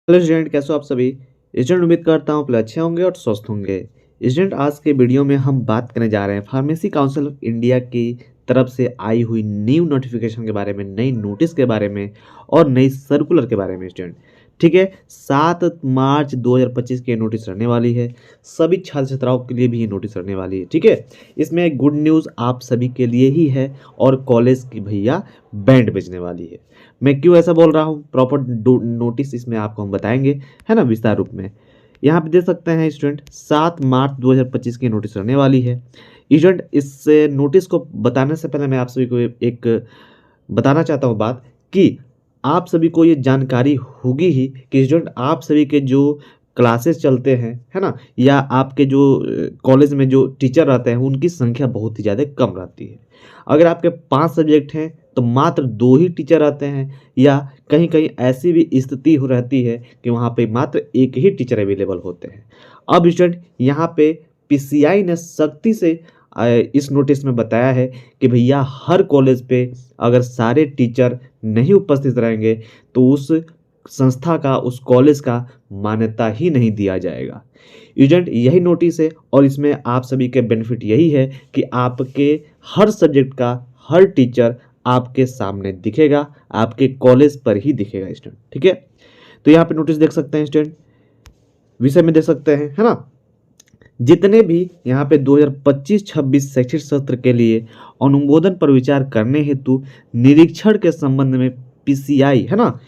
Hello student, कैसे हो आप सभी। स्टूडेंट, उम्मीद करता हूँ आप लोग अच्छे होंगे और स्वस्थ होंगे। स्टूडेंट, आज के वीडियो में हम बात करने जा रहे हैं फार्मेसी काउंसिल ऑफ इंडिया की तरफ से आई हुई न्यू नोटिफिकेशन के बारे में, नई नोटिस के बारे में और नई सर्कुलर के बारे में। स्टूडेंट, ठीक है, 7 मार्च 2025 की नोटिस रहने वाली है। सभी छात्र छात्राओं के लिए भी ये नोटिस रहने वाली है। ठीक है, इसमें गुड न्यूज़ आप सभी के लिए ही है और कॉलेज की भैया बैंड बजने वाली है। मैं क्यों ऐसा बोल रहा हूँ, प्रॉपर नोटिस इसमें आपको हम बताएंगे, है ना, विस्तार रूप में। यहाँ पे देख सकते हैं स्टूडेंट, 7 मार्च 2025 की नोटिस रहने वाली है। स्टूडेंट, इस नोटिस को बताने से पहले मैं आप सभी को एक बताना चाहता हूँ बात, कि आप सभी को ये जानकारी होगी ही कि स्टूडेंट, आप सभी के जो क्लासेस चलते हैं, है ना, या आपके जो कॉलेज में जो टीचर रहते हैं उनकी संख्या बहुत ही ज़्यादा कम रहती है। अगर आपके 5 सब्जेक्ट हैं तो मात्र 2 ही टीचर आते हैं, या कहीं कहीं ऐसी भी स्थिति हो रहती है कि वहाँ पे मात्र एक ही टीचर अवेलेबल होते हैं। अब स्टूडेंट, यहाँ पे पीसीआई ने सख्ती से इस नोटिस में बताया है कि भैया हर कॉलेज पे अगर सारे टीचर नहीं उपस्थित रहेंगे तो उस संस्था का, उस कॉलेज का मान्यता ही नहीं दिया जाएगा। स्टूडेंट, यही नोटिस है और इसमें आप सभी के बेनिफिट यही है कि आपके हर सब्जेक्ट का हर टीचर आपके सामने दिखेगा, आपके कॉलेज पर ही दिखेगा स्टूडेंट। ठीक है, तो यहाँ पे नोटिस देख सकते हैं स्टूडेंट, विषय में देख सकते हैं, है ना। जितने भी यहाँ पे 2025-26 शैक्षिक सत्र के लिए अनुमोदन पर विचार करने हेतु निरीक्षण के संबंध में पीसीआई, है ना,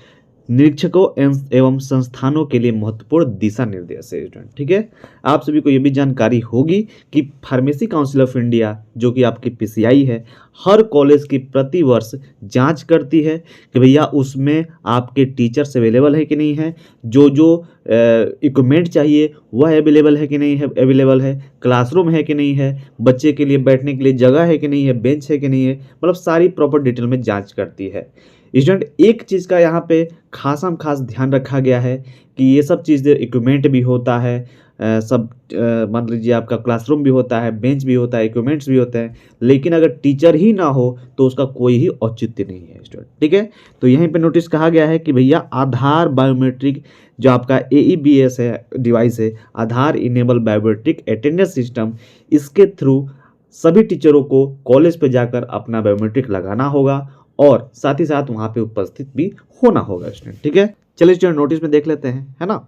निरीक्षकों एवं संस्थानों के लिए महत्वपूर्ण दिशा निर्देश है स्टूडेंट। ठीक है, आप सभी को यह भी जानकारी होगी कि फार्मेसी काउंसिल ऑफ इंडिया, जो कि आपकी पीसीआई है, हर कॉलेज की प्रति वर्ष जांच करती है कि भैया उसमें आपके टीचर्स अवेलेबल है कि नहीं है, जो जो इक्विपमेंट चाहिए वह अवेलेबल है कि नहीं है, अवेलेबल है, क्लासरूम है कि नहीं है, बच्चे के लिए बैठने के लिए जगह है कि नहीं है, बेंच है कि नहीं है, मतलब सारी प्रॉपर डिटेल में जांच करती है। स्टूडेंट, एक चीज़ का यहाँ पे खासम खास ध्यान रखा गया है कि ये सब चीज़ें, इक्विपमेंट भी होता है, सब मान लीजिए आपका क्लासरूम भी होता है, बेंच भी होता है, इक्विपमेंट्स भी होते हैं, लेकिन अगर टीचर ही ना हो तो उसका कोई ही औचित्य नहीं है स्टूडेंट। ठीक है, तो यहीं पे नोटिस कहा गया है कि भैया आधार बायोमेट्रिक, जो आपका AEBS है, डिवाइस है, आधार इनेबल बायोमेट्रिक अटेंडेंस सिस्टम, इसके थ्रू सभी टीचरों को कॉलेज पे जाकर अपना बायोमेट्रिक लगाना होगा और साथ ही साथ वहाँ पे उपस्थित भी होना होगा स्टूडेंट। ठीक है, चलिए स्टूडेंट, नोटिस में देख लेते हैं, है ना।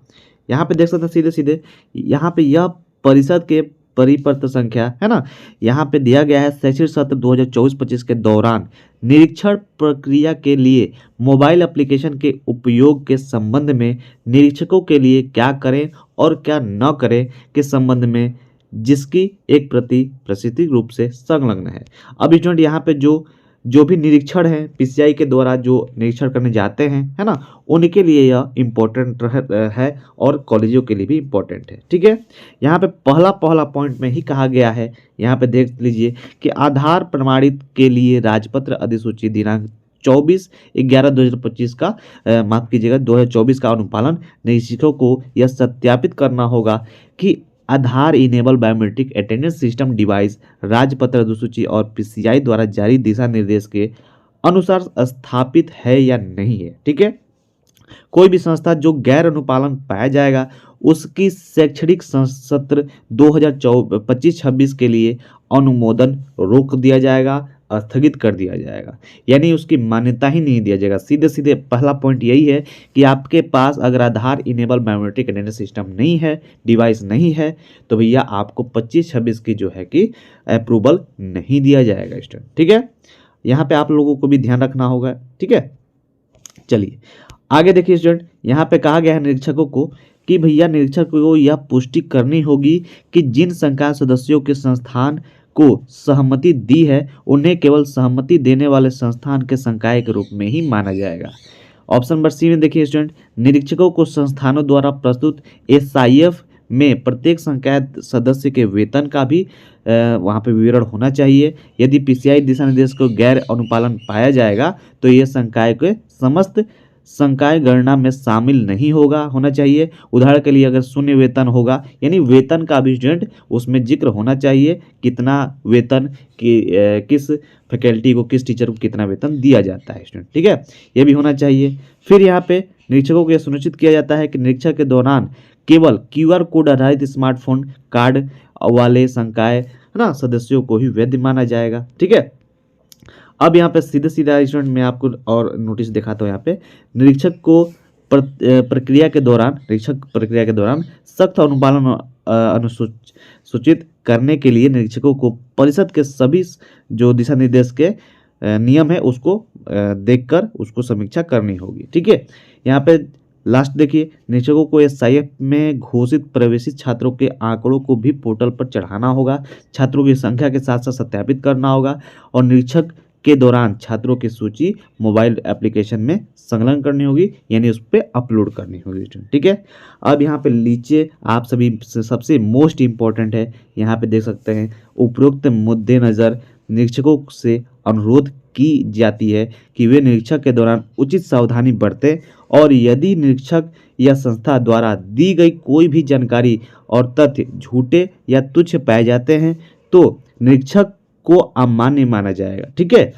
यहाँ पे देख सकते हैं सीधे सीधे, यहाँ पे यह परिषद के परिपत्र संख्या, है ना, यहाँ पे दिया गया है शैक्षिक सत्र 2024-25 के दौरान निरीक्षण प्रक्रिया के लिए मोबाइल एप्लीकेशन के उपयोग के संबंध में निरीक्षकों के लिए क्या करें और क्या न करें के संबंध में, जिसकी एक प्रति प्रसिद्धि रूप से संलग्न है। अब स्टूडेंट, यहाँ पे जो भी निरीक्षण है पीसीआई के द्वारा जो निरीक्षण करने जाते हैं, है ना, उनके लिए यह इम्पोर्टेंट है और कॉलेजों के लिए भी इम्पोर्टेंट है। ठीक है, यहाँ पे पहला पहला पॉइंट में ही कहा गया है, यहाँ पे देख लीजिए कि आधार प्रमाणित के लिए राजपत्र अधिसूची दिनांक 24/11/2025 का माफ कीजिएगा 2024 का अनुपालन निरीक्षकों को यह सत्यापित करना होगा कि Aadhaar enable biometric attendance system device राजपत्र अधिसूची और पीसीआई द्वारा जारी दिशा निर्देश के अनुसार स्थापित है या नहीं है। ठीक है, कोई भी संस्था जो गैर अनुपालन पाया जाएगा उसकी शैक्षणिक सत्र 2025-26 के लिए अनुमोदन रोक दिया जाएगा, स्थगित कर दिया जाएगा, यानी उसकी मान्यता ही नहीं दिया जाएगा। सीधे सीधे पहला पॉइंट यही है कि आपके पास अगर आधार इनेबल बायोमेट्रिक अटेंडेंस सिस्टम नहीं है, डिवाइस नहीं है, तो भैया आपको 25-26 की जो है कि अप्रूवल नहीं दिया जाएगा स्टूडेंट। ठीक है, यहाँ पे आप लोगों को भी ध्यान रखना होगा। ठीक है, चलिए आगे देखिए स्टूडेंट, यहाँ पे कहा गया है निरीक्षकों को कि भैया निरीक्षक को यह पुष्टि करनी होगी कि जिन संकाय सदस्यों के संस्थान को सहमति दी है उन्हें केवल सहमति देने वाले संस्थान के संकाय के रूप में ही माना जाएगा। ऑप्शन नंबर सी में देखिए स्टूडेंट, निरीक्षकों को संस्थानों द्वारा प्रस्तुत SIF में प्रत्येक संकाय सदस्य के वेतन का भी वहाँ पे विवरण होना चाहिए। यदि पीसीआई दिशा निर्देश को गैर अनुपालन पाया जाएगा तो यह संकाय के समस्त संकाय गणना में शामिल नहीं होना चाहिए। उदाहरण के लिए अगर शून्य वेतन होगा यानी वेतन का भी स्टूडेंट उसमें जिक्र होना चाहिए, कितना वेतन किस फैकल्टी को, किस टीचर को कितना वेतन दिया जाता है स्टूडेंट, ठीक है, ये भी होना चाहिए। फिर यहाँ पे निरीक्षकों को यह सुनिश्चित किया जाता है कि निरीक्षण के दौरान केवल क्यूआर कोड आधारित स्मार्टफोन कार्ड वाले संकाय है ना सदस्यों को ही वैध माना जाएगा, ठीक है। अब यहाँ पे सीधे सीधा स्टूडेंट मैं आपको और नोटिस दिखाता हूँ। यहाँ पे निरीक्षक को प्रक्रिया के दौरान सख्त अनुपालन अनुसूचित करने के लिए निरीक्षकों को परिषद के सभी जो दिशा निर्देश के नियम है उसको देखकर उसको समीक्षा करनी होगी, ठीक है। यहाँ पे लास्ट देखिए, निरीक्षकों को एसआईएफ में घोषित प्रवेशित छात्रों के आंकड़ों को भी पोर्टल पर चढ़ाना होगा, छात्रों की संख्या के साथ साथ सत्यापित करना होगा और निरीक्षक के दौरान छात्रों की सूची मोबाइल एप्लीकेशन में संलग्न करनी होगी, यानी उस पर अपलोड करनी होगी, ठीक है। अब यहाँ पे नीचे आप सभी सबसे मोस्ट इम्पॉर्टेंट है, यहाँ पे देख सकते हैं उपरोक्त मद्देनजर निरीक्षकों से अनुरोध की जाती है कि वे निरीक्षण के दौरान उचित सावधानी बरतें और यदि निरीक्षक या संस्था द्वारा दी गई कोई भी जानकारी और तथ्य झूठे या तुच्छ पाए जाते हैं तो निरीक्षक को अमान्य माना जाएगा, ठीक है।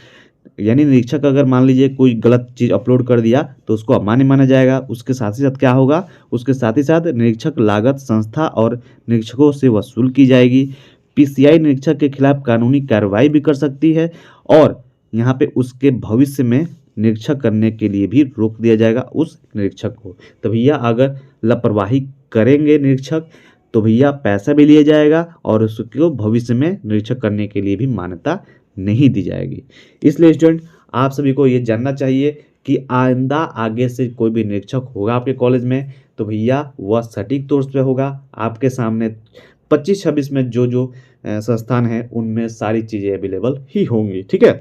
यानी निरीक्षक अगर मान लीजिए कोई गलत चीज अपलोड कर दिया तो उसको अमान्य माना जाएगा। उसके साथ ही साथ क्या होगा, उसके साथ ही साथ निरीक्षक लागत संस्था और निरीक्षकों से वसूल की जाएगी। पीसीआई निरीक्षक के खिलाफ कानूनी कार्रवाई भी कर सकती है और यहाँ पे उसके भविष्य में निरीक्षक करने के लिए भी रोक दिया जाएगा उस निरीक्षक को। तो भैया अगर लापरवाही करेंगे निरीक्षक तो भैया पैसा भी लिया जाएगा और उसको भविष्य में निरीक्षक करने के लिए भी मान्यता नहीं दी जाएगी। इसलिए स्टूडेंट आप सभी को ये जानना चाहिए कि आइंदा आगे से कोई भी निरीक्षक होगा आपके कॉलेज में तो भैया वह सटीक तौर पे होगा, आपके सामने 25-26 में जो संस्थान है उनमें सारी चीज़ें अवेलेबल ही होंगी, ठीक है।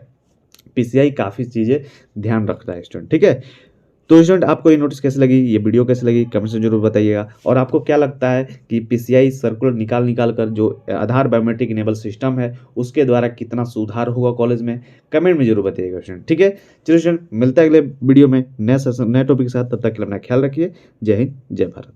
पीसीआई काफ़ी चीज़ें ध्यान रखता है स्टूडेंट, ठीक है। तो स्टूडेंट आपको ये नोटिस कैसी लगी, ये वीडियो कैसी लगी कमेंट में जरूर बताइएगा। और आपको क्या लगता है कि पीसीआई सर्कुलर निकाल कर जो आधार बायोमेट्रिक इनेबल सिस्टम है उसके द्वारा कितना सुधार होगा कॉलेज में, कमेंट में जरूर बताइएगा स्टूडेंट, ठीक है। चलिए स्टूडेंट मिलता है अगले वीडियो में नए टॉपिक के साथ, तब तक के लिए अपना ख्याल रखिए। जय हिंद, जय भारत।